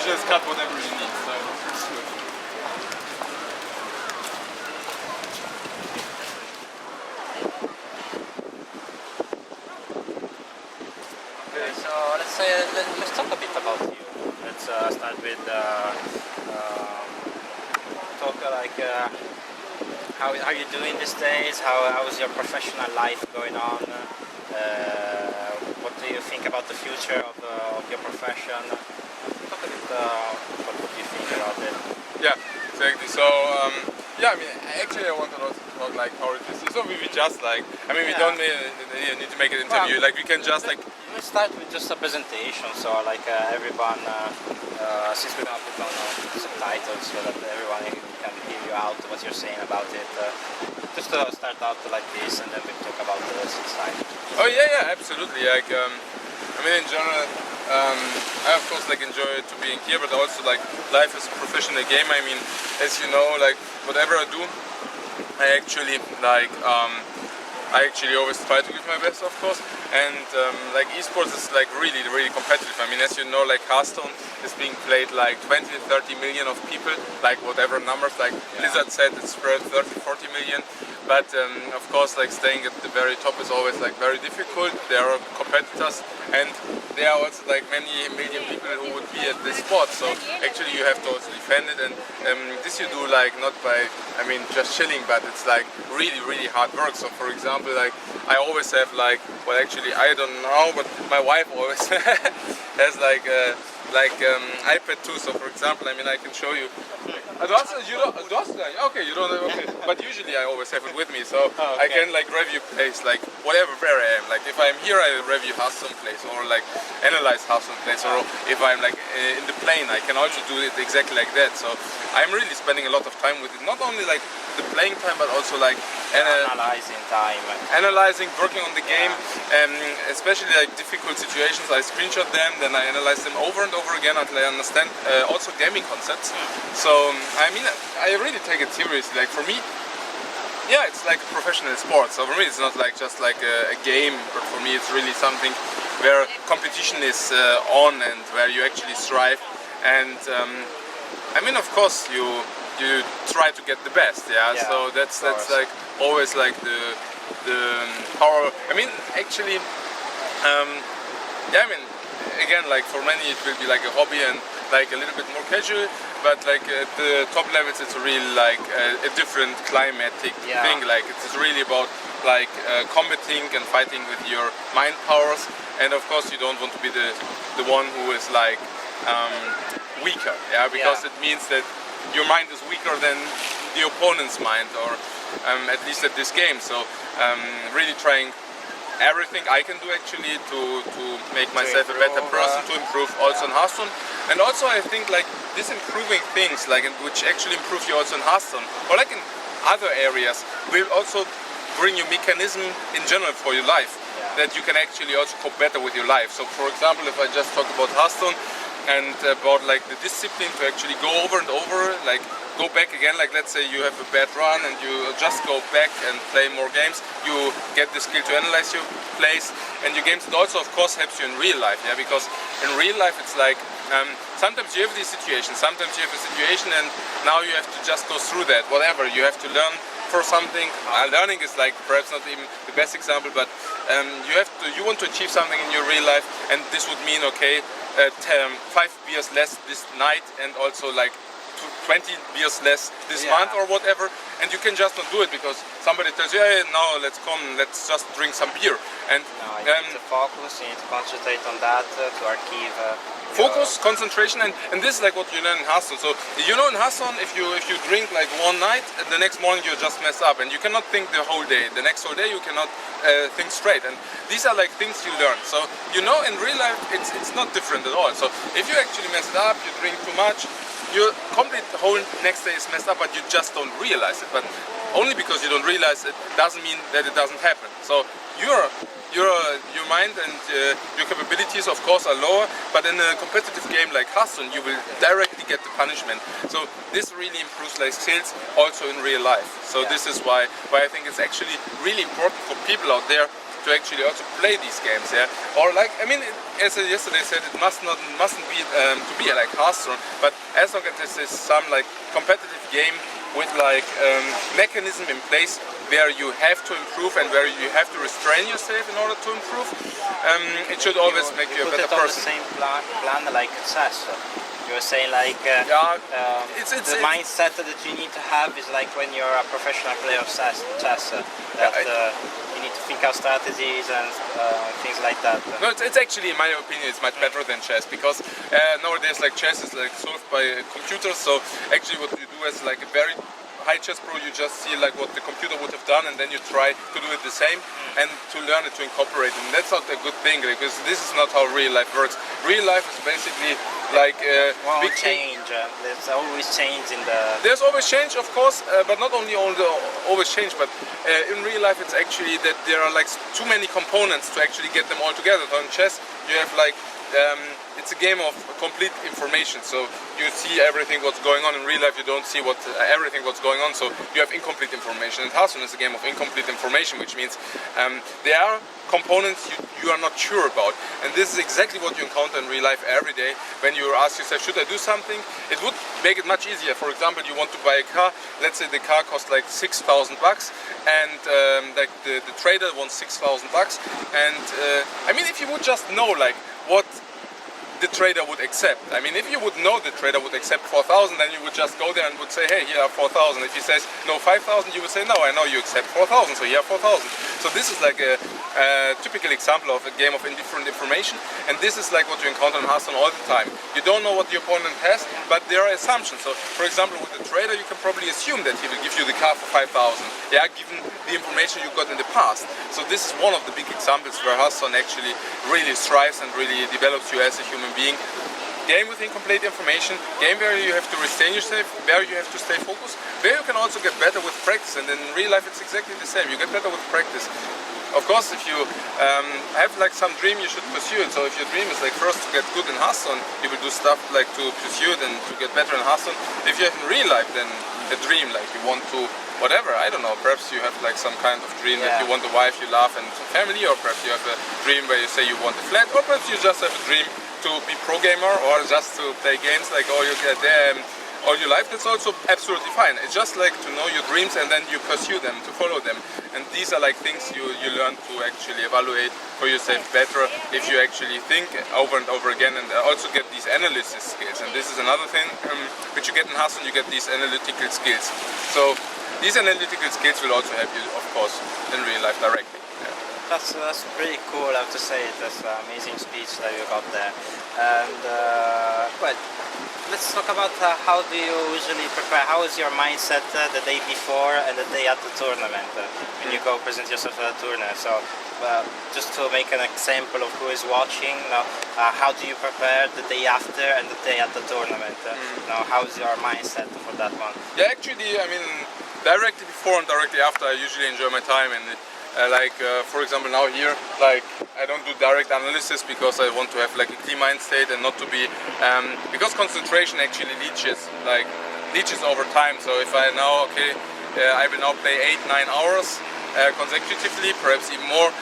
just cut whatever you need. So it's good. Okay, so let's talk a bit about you. Let's start with talk like how are you doing these days? How is your professional life going on? What do you think about the future of your profession? Talk a bit what do you think about it? Yeah, exactly. So yeah, I mean, actually, I wanted to talk like how it is. So we just like, I mean, we don't need to make an interview. Like we can just like. Let's start with just a presentation, so like everyone, since we don't put on subtitles, so that everyone can hear you out what you're saying about it. Just to start out like this, and then we talk about the rest inside. Oh yeah, absolutely. Like, I mean, in general, I of course like enjoy to being here, but also like life is a professional game. I mean, as you know, like whatever I do, I actually like. I actually always try to give my best, of course, and like esports is like really competitive. I mean, as you know, like Hearthstone is being played like 20-30 million of people, like whatever numbers, like Blizzard said it's spread 30-40 million, but of course like staying at the very top is always like very difficult. There are competitors and there are also like many million people who would be at this sport, so actually you have to also defend it, and this you do like not by, I mean, just chilling, but it's like really hard work. So for example, like I always have like, well actually I don't know, but my wife always has like iPad too. So for example, I mean, I can show you. Okay, you don't have, okay. But usually I always have it with me, so I can like review plays, like whatever where I am. Like if I'm here, I review Hearthstone plays, or like analyze Hearthstone plays, or if I'm like in the plane, I can also do it exactly like that. So I'm really spending a lot of time with it, not only like the playing time, but also like analyzing time, working on the game, especially like difficult situations. I screenshot them, then I analyze them over and over again until I understand also gaming concepts. So I mean, I really take it seriously. Like for me, yeah, it's like a professional sport. So for me, it's not like just like a game, but for me, it's really something where competition is on and where you actually strive. And I mean, of course, you try to get the best, so that's like always like the power. I mean, actually, I mean, again, like for many it will be like a hobby and like a little bit more casual, but like at the top levels it's really like a different climatic thing. Like it's really about like combating and fighting with your mind powers, and of course you don't want to be the one who is like weaker, because it means that your mind is weaker than the opponent's mind, or at least at this game. So really trying everything I can do actually to make myself a better person, to improve also in Hearthstone. And also I think like this improving things, like which actually improve you also in Hearthstone, or like in other areas, will also bring you mechanism in general for your life, that you can actually also cope better with your life. So for example, if I just talk about Hearthstone, and about like the discipline to actually go over and over, like go back again, like let's say you have a bad run and you just go back and play more games, you get the skill to analyze your plays and your games. It also of course helps you in real life, because in real life it's like sometimes you have these situations, sometimes you have a situation and now you have to just go through that, whatever, you have to learn for something. Learning is like perhaps not even the best example, but you want to achieve something in your real life, and this would mean 5 beers less this night, and also like 20 beers less this month or whatever, and you can just not do it because somebody tells you, hey, now let's just drink some beer. And you need to focus, you need to concentrate on that to archive. Focus, concentration, and this is like what you learn in Hearthstone. So you know in Hearthstone, if you drink like one night, the next morning you just mess up and you cannot think the whole day. The next whole day you cannot think straight. And these are like things you learn. So you know in real life it's not different at all. So if you actually mess it up, you drink too much, your complete whole next day is messed up, but you just don't realize it. But only because you don't realize it doesn't mean that it doesn't happen. So your mind and your capabilities of course are lower, but in a competitive game like Hearthstone you will directly get the punishment. So this really improves like skills also in real life. So this is why I think it's actually really important for people out there to actually also play these games, yeah. Or like, I mean, as I yesterday said, it mustn't be to be like Hearthstone, but as long as this is some like competitive game with like mechanism in place where you have to improve and where you have to restrain yourself in order to improve, it should always make you a better person. Put it on the same plan like chess. You were saying like it's the mindset that you need to have is like when you're a professional player of chess, you need to think out strategies and things like that. No, it's actually, in my opinion, it's much better than chess, because nowadays like chess is like solved by computers. So actually what you do is like a very high chess pro, you just see like what the computer would have done, and then you try to do it the same and to learn it, to incorporate it. And that's not a good thing, because this is not how real life works. Real life is basically like big change. There's always change in the. There's always change, of course, but not only always change, but in real life it's actually that there are like too many components to actually get them all together. So in chess you have like it's a game of complete information, so you see everything what's going on. In real life you don't see everything what's going on, so you have incomplete information. And Hearthstone is a game of incomplete information, which means there are components you are not sure about, and this is exactly what you encounter in real life every day when you ask yourself, should I do something? It would make it much easier. For example, you want to buy a car, let's say the car costs like $6,000 and like the trader wants $6,000, and I mean, if you would just know like what the trader would accept. I mean, if you would know the trader would accept 4,000, then you would just go there and would say, hey, here are 4,000. If he says no 5,000, you would say, no, I know you accept 4,000, so here are 4,000. So this is like a typical example of a game of indifferent information, and this is like what you encounter in Hearthstone all the time. You don't know what the opponent has, but there are assumptions. So for example, with the trader, you can probably assume that he will give you the car for 5,000, yeah, given the information you got in the past. So this is one of the big examples where Hearthstone actually really strives and really develops you as a human being. Game with incomplete information, game where you have to restrain yourself, where you have to stay focused, where you can also get better with practice, and in real life it's exactly the same. You get better with practice. Of course, if you have like some dream, you should pursue it. So if your dream is like first to get good in Hearthstone, you will do stuff like to pursue it and to get better in Hearthstone. If you have in real life then a dream, like you want to whatever, I don't know, perhaps you have like some kind of dream that you want a wife you love and family, or perhaps you have a dream where you say you want a flat, or perhaps you just have a dream to be pro gamer or just to play games like all your life. That's also absolutely fine. It's just like to know your dreams and then you pursue them, to follow them. And these are like things you learn to actually evaluate for yourself better if you actually think over and over again, and also get these analysis skills. And this is another thing which you get in Hearthstone, you get these analytical skills. So these analytical skills will also help you, of course, in real life directly. That's pretty cool, I have to say. That's an amazing speech that you got there. And well, let's talk about how do you usually prepare. How is your mindset the day before and the day at the tournament when you go present yourself at a tournament? So just to make an example of who is watching, how do you prepare the day after and the day at the tournament? How is your mindset for that one? Yeah, actually, I mean, directly before and directly after, I usually enjoy my time. And for example, now here, like I don't do direct analysis because I want to have like a clear mind state and not to be because concentration actually leaches over time. So if I now I will now play 8-9 hours consecutively, perhaps even more,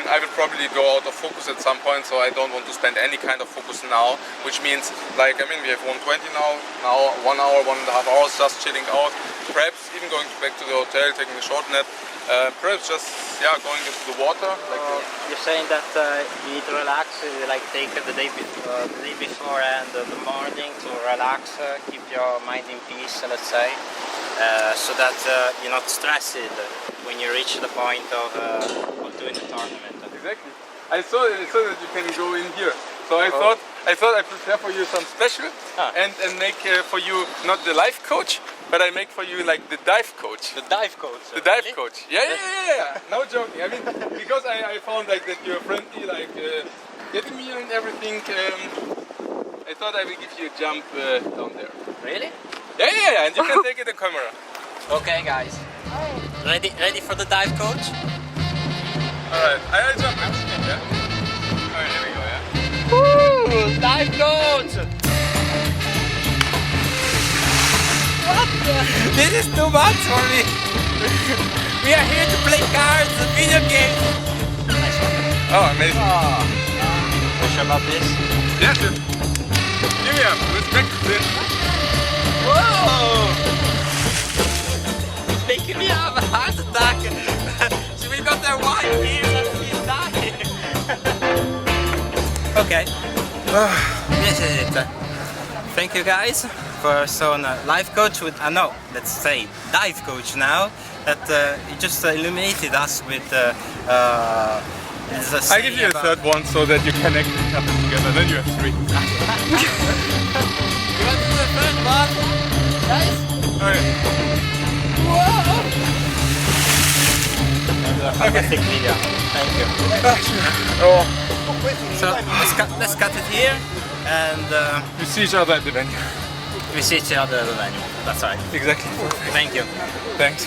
I will probably go out of focus at some point. So I don't want to spend any kind of focus now, which means like, I mean, we have 120 now 1 hour, 1.5 hours just chilling out, perhaps even going back to the hotel, taking a short nap. Perhaps just going into the water. You're saying that you need to relax, like take the day before and the morning to relax, keep your mind in peace, let's say, so that you're not stressed when you reach the point of doing the tournament. Exactly. I saw that you can go in here, so I thought I'd prepare for you some special and make for you not the Lifecoach, but I make for you like the DIVECOACH. The DIVECOACH? The DIVECOACH. Yeah. No joking. I mean, because I found like that you're friendly, like getting me and everything. I thought I will give you a jump down there. Really? Yeah. And you can take it on camera. Okay, guys. Ready for the DIVECOACH? Alright, I'll jump in. Yeah. Alright, here we go, yeah. Woo! DIVECOACH! What the? This is too much for me. We are here to play cards and video games. Oh, amazing. Oh. You sure about this? Yeah, sure. Give me a respect this. Whoa! It's making me have a heart attack. So we got their wife here and she's dying. Okay. This is it. Thank you guys for some Lifecoach with, no, let's say DIVECOACH now, that you just illuminated us with I give you a third one so that you connect each other together, then you have 3. You want to do the third one? Guys? Okay. Whoa! Fantastic video. Thank you. Oh, So let's cut it here, and we see each other at the venue. we see each other at the venue. That's right. Exactly. Thank you. Thanks.